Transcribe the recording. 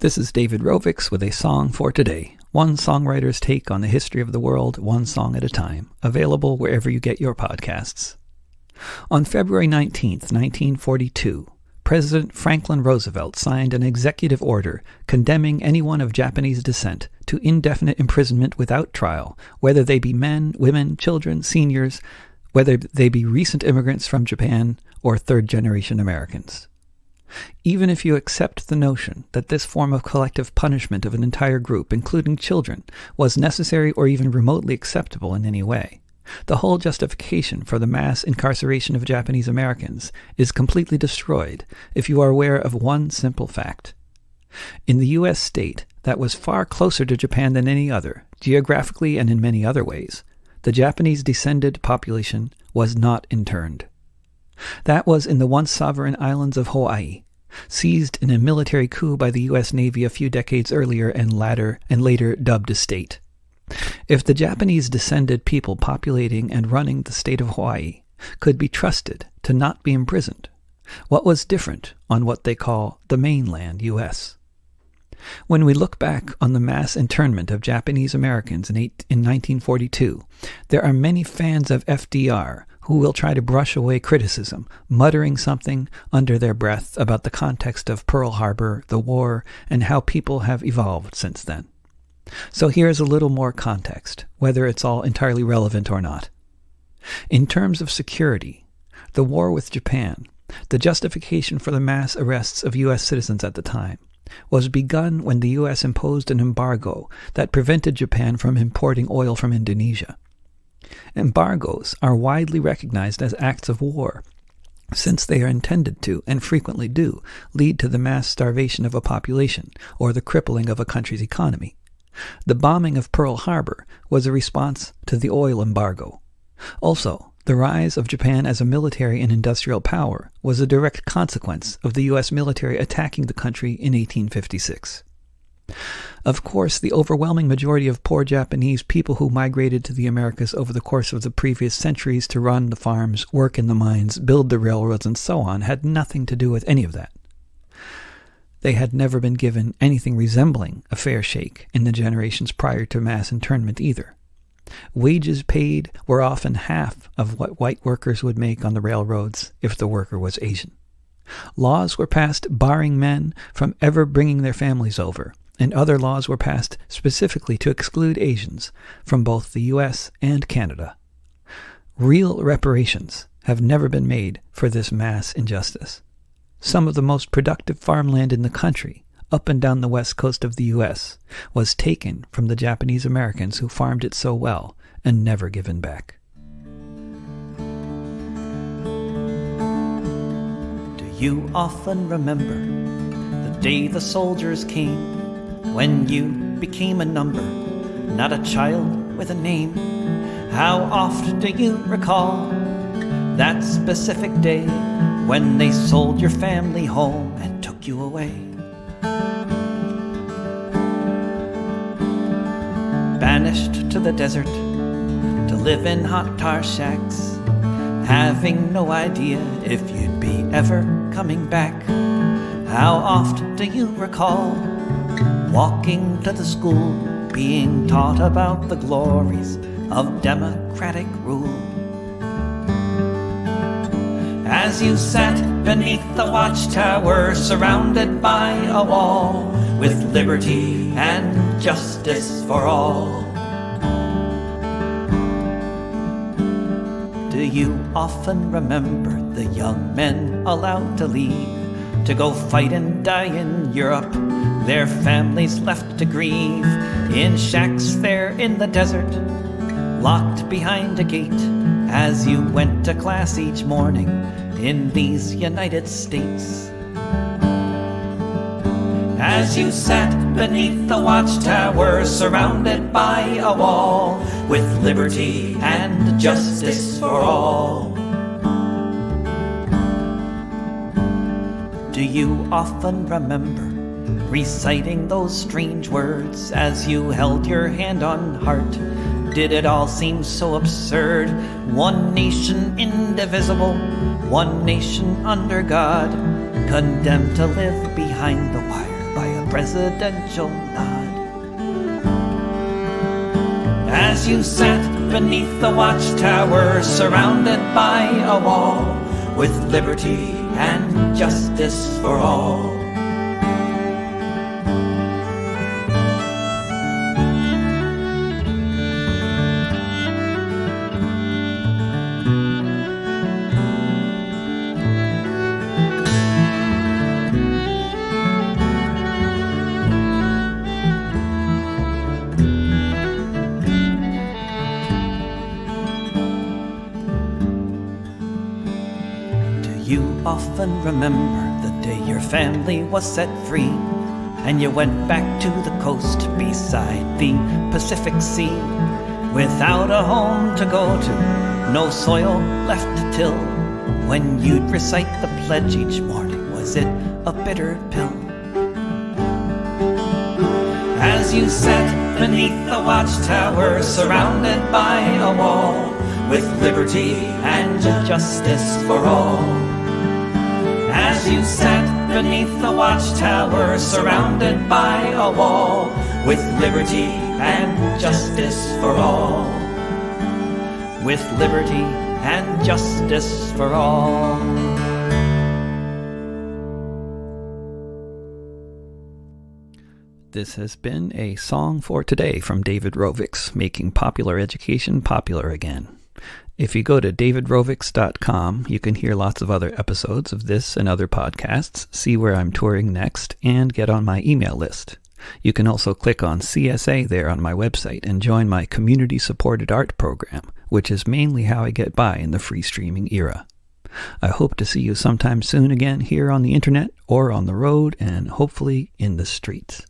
This is David Rovics with a song for today. One songwriter's take on the history of the world, one song at a time. Available wherever you get your podcasts. On February 19th, 1942, President Franklin Roosevelt signed an executive order condemning anyone of Japanese descent to indefinite imprisonment without trial, whether they be men, women, children, seniors, whether they be recent immigrants from Japan or third-generation Americans. Even if you accept the notion that this form of collective punishment of an entire group, including children, was necessary or even remotely acceptable in any way, the whole justification for the mass incarceration of Japanese Americans is completely destroyed if you are aware of one simple fact. In the U.S. state that was far closer to Japan than any other, geographically and in many other ways, the Japanese descended population was not interned. That was in the once sovereign islands of Hawaii, seized in a military coup by the U.S. Navy a few decades earlier and later dubbed a state. If the Japanese descended people populating and running the state of Hawaii could be trusted to not be imprisoned, what was different on what they call the mainland U.S.? When we look back on the mass internment of Japanese Americans in 1942, there are many fans of FDR who will try to brush away criticism, muttering something under their breath about the context of Pearl Harbor, the war, and how people have evolved since then. So here's a little more context, whether it's all entirely relevant or not. In terms of security, the war with Japan, the justification for the mass arrests of U.S. citizens at the time, was begun when the U.S. imposed an embargo that prevented Japan from importing oil from Indonesia. Embargoes are widely recognized as acts of war, since they are intended to, and frequently do, lead to the mass starvation of a population or the crippling of a country's economy. The bombing of Pearl Harbor was a response to the oil embargo. Also, the rise of Japan as a military and industrial power was a direct consequence of the U.S. military attacking the country in 1856. Of course, the overwhelming majority of poor Japanese people who migrated to the Americas over the course of the previous centuries to run the farms, work in the mines, build the railroads, and so on had nothing to do with any of that. They had never been given anything resembling a fair shake in the generations prior to mass internment either. Wages paid were often half of what white workers would make on the railroads if the worker was Asian. Laws were passed barring men from ever bringing their families over, and other laws were passed specifically to exclude Asians from both the U.S. and Canada. Real reparations have never been made for this mass injustice. Some of the most productive farmland in the country, up and down the west coast of the U.S., was taken from the Japanese Americans who farmed it so well and never given back. Do you often remember the day the soldiers came, when you became a number, not a child with a name? How oft do you recall that specific day when they sold your family home and took you away? Banished to the desert to live in hot tar shacks, having no idea if you'd be ever coming back. How oft do you recall walking to the school, being taught about the glories of democratic rule? As you sat beneath the watchtower, surrounded by a wall, with liberty and justice for all. Do you often remember the young men allowed to leave, to go fight and die in Europe, their families left to grieve, in shacks there in the desert, locked behind a gate, as you went to class each morning in these United States? As you sat beneath the watchtower, surrounded by a wall, with liberty and justice for all. Do you often remember reciting those strange words as you held your hand on heart? Did it all seem so absurd? One nation indivisible, one nation under God, condemned to live behind the wire by a presidential nod. As you sat beneath the watchtower, surrounded by a wall, with liberty and justice for all. You often remember the day your family was set free, and you went back to the coast beside the Pacific Sea, without a home to go to, no soil left to till. When you'd recite the pledge each morning, was it a bitter pill? As you sat beneath the watchtower, surrounded by a wall, with liberty and justice for all. As you sat beneath the watchtower, surrounded by a wall, with liberty and justice for all. With liberty and justice for all. This has been a Song for Today from David Rovics, making popular education popular again. If you go to davidrovics.com, you can hear lots of other episodes of this and other podcasts, see where I'm touring next, and get on my email list. You can also click on CSA there on my website and join my community-supported art program, which is mainly how I get by in the free streaming era. I hope to see you sometime soon again here on the internet or on the road and hopefully in the streets.